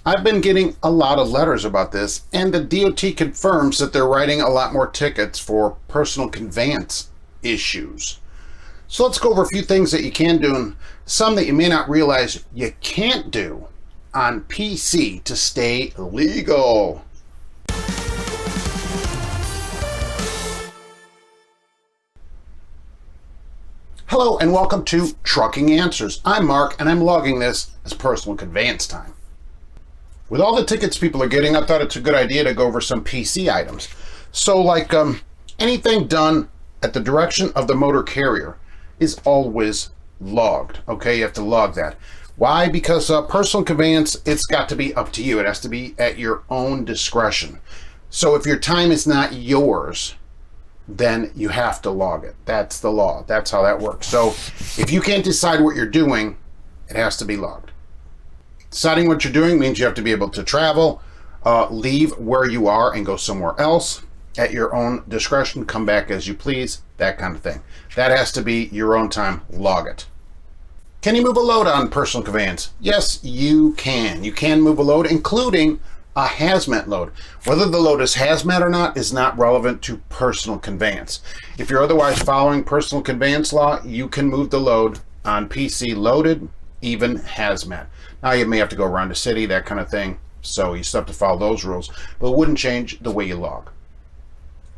I've been getting a lot of letters about this, and the DOT confirms that they're writing a lot more tickets for personal conveyance issues. So let's go over a few things that you can do and some that you may not realize you can't do on PC to stay legal. Hello and welcome to Trucking Answers. I'm Mark and I'm logging this as personal conveyance time. With all the tickets people are getting, I thought it's a good idea to go over some PC items. So like anything done at the direction of the motor carrier is always logged. Okay, you have to log that. Why? Because personal conveyance, it's got to be up to you. It has to be at your own discretion. So if your time is not yours, then you have to log it. That's the law. That's how that works. So if you can't decide what you're doing, it has to be logged. Deciding what you're doing means you have to be able to travel, leave where you are and go somewhere else at your own discretion, come back as you please, that kind of thing. That has to be your own time. Log it. Can you move a load on personal conveyance? Yes, you can. You can move a load, including a hazmat load. Whether the load is hazmat or not is not relevant to personal conveyance. If you're otherwise following personal conveyance law, you can move the load on PC loaded, even hazmat. Now you may have to go around the city, that kind of thing, so you still have to follow those rules, but it wouldn't change the way you log.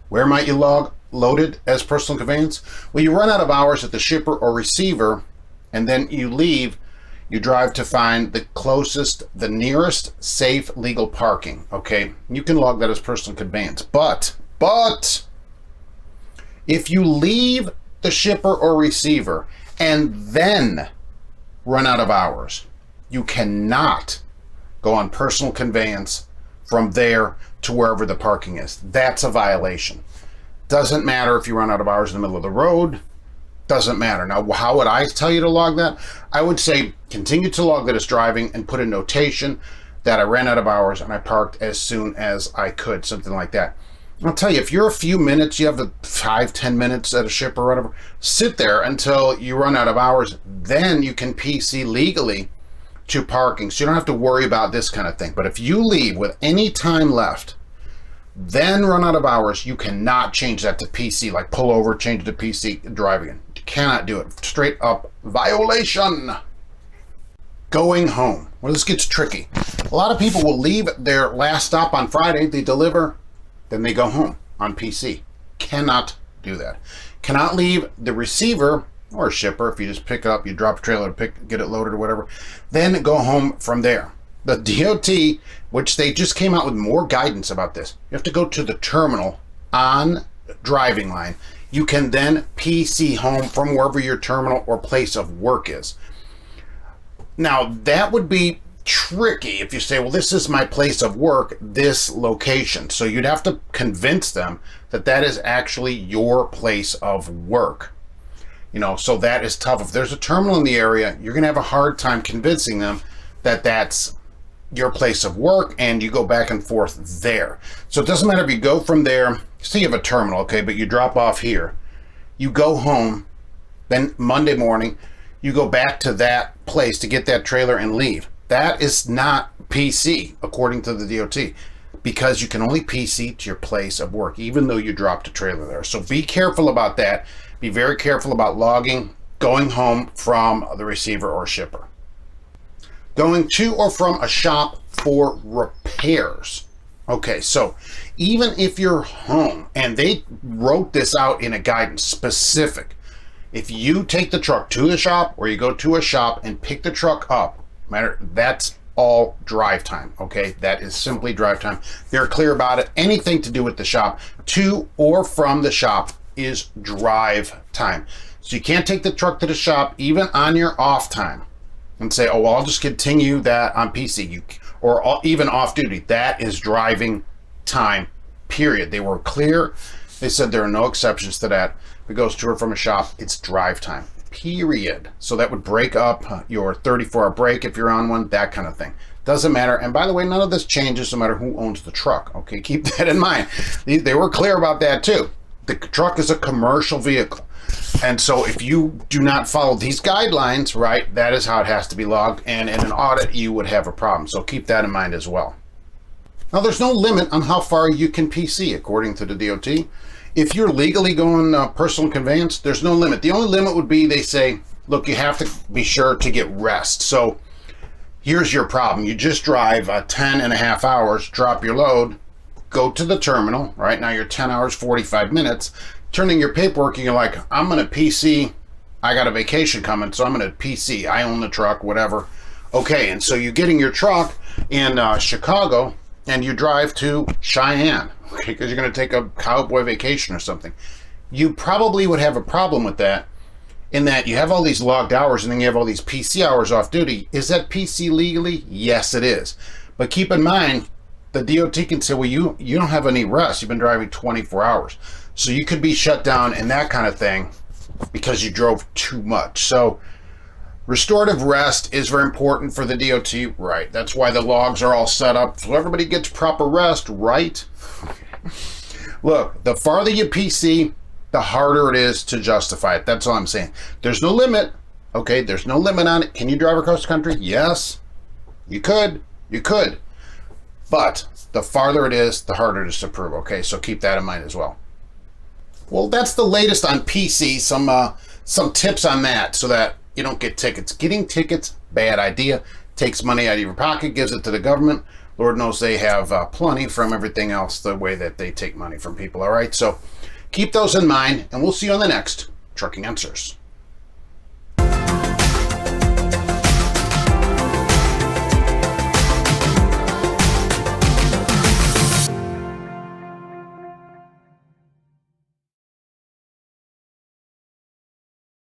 Where might you log loaded as personal conveyance? Well, you run out of hours at the shipper or receiver, and then you leave. You drive to find the closest, the nearest safe legal parking, okay? You can log that as personal conveyance. But, if you leave the shipper or receiver and then run out of hours, you cannot go on personal conveyance from there to wherever the parking is. That's a violation. Doesn't matter if you run out of hours in the middle of the road. Doesn't matter. Now, how would I tell you to log that? I would say continue to log that as driving and put a notation that I ran out of hours and I parked as soon as I could, something like that. I'll tell you, if you're a few minutes, you have 5-10 minutes at a ship or whatever, sit there until you run out of hours. Then you can PC legally to parking. So you don't have to worry about this kind of thing. But if you leave with any time left, then run out of hours, you cannot change that to PC, like pull over, change it to PC, drive again. You cannot do it. Straight up violation. Going home. Well, this gets tricky. A lot of people will leave their last stop on Friday, they deliver, then they go home on PC. Cannot do that. Cannot leave the receiver or shipper, if you just pick up, you drop a trailer to get it loaded or whatever, then go home from there. The DOT, which they just came out with more guidance about this, you have to go to the terminal on driving line. You can then PC home from wherever your terminal or place of work is. Now, that would be tricky if you say, well, this is my place of work, this location. So you'd have to convince them that that is actually your place of work. You know, so that is tough. If there's a terminal in the area, you're going to have a hard time convincing them that that's your place of work and you go back and forth there. So it doesn't matter if you go from there, say you have a terminal, okay, but you drop off here, you go home, then Monday morning, you go back to that place to get that trailer and leave. That is not PC, according to the DOT, because you can only PC to your place of work, even though you dropped a trailer there. So be careful about that. Be very careful about logging, going home from the receiver or shipper. Going to or from a shop for repairs. Okay, so even if you're home, and they wrote this out in a guidance specific, if you take the truck to the shop or you go to a shop and pick the truck up, that's all drive time, okay? That is simply drive time. They're clear about it. Anything to do with the shop, to or from the shop, is drive time. So you can't take the truck to the shop even on your off time and say, oh, well, I'll just continue that on PC, or even off duty. That is driving time, period. They were clear. They said there are no exceptions to that. If it goes to or from a shop, it's drive time, period. So that would break up your 34-hour break if you're on one, that kind of thing. Doesn't matter. And by the way, none of this changes no matter who owns the truck. Okay, keep that in mind. They were clear about that too. The truck is a commercial vehicle. And so if you do not follow these guidelines, right, that is how it has to be logged. And in an audit, you would have a problem. So keep that in mind as well. Now, there's no limit on how far you can PC, according to the DOT. If you're legally going personal conveyance, there's no limit. The only limit would be, they say, look, you have to be sure to get rest. So here's your problem. You just drive 10 and a half hours, drop your load, go to the terminal, right? Now you're 10 hours, 45 minutes, turning your paperwork, and you're like, I'm going to PC. I got a vacation coming, so I'm going to PC. I own the truck, whatever. Okay, and so you're getting your truck in Chicago, and you drive to Cheyenne, okay, because you're going to take a cowboy vacation or something. You probably would have a problem with that, in that you have all these logged hours and then you have all these PC hours off duty. Is that PC legally? Yes, it is. But keep in mind, the DOT can say, well, you don't have any rest. You've been driving 24 hours. So you could be shut down and that kind of thing because you drove too much. So restorative rest is very important for the DOT, right? That's why the logs are all set up so everybody gets proper rest, right? Look, the farther you PC, the harder it is to justify it. That's all I'm saying. There's no limit, okay? There's no limit on it. Can you drive across the country? Yes, you could. You could. But the farther it is, the harder it is to prove, okay? So keep that in mind as well. Well, that's the latest on PC. Some tips on that so that you don't get tickets. Getting tickets, bad idea. Takes money out of your pocket, gives it to the government. Lord knows they have plenty from everything else, the way that they take money from people, all right? So keep those in mind, and we'll see you on the next Trucking Answers.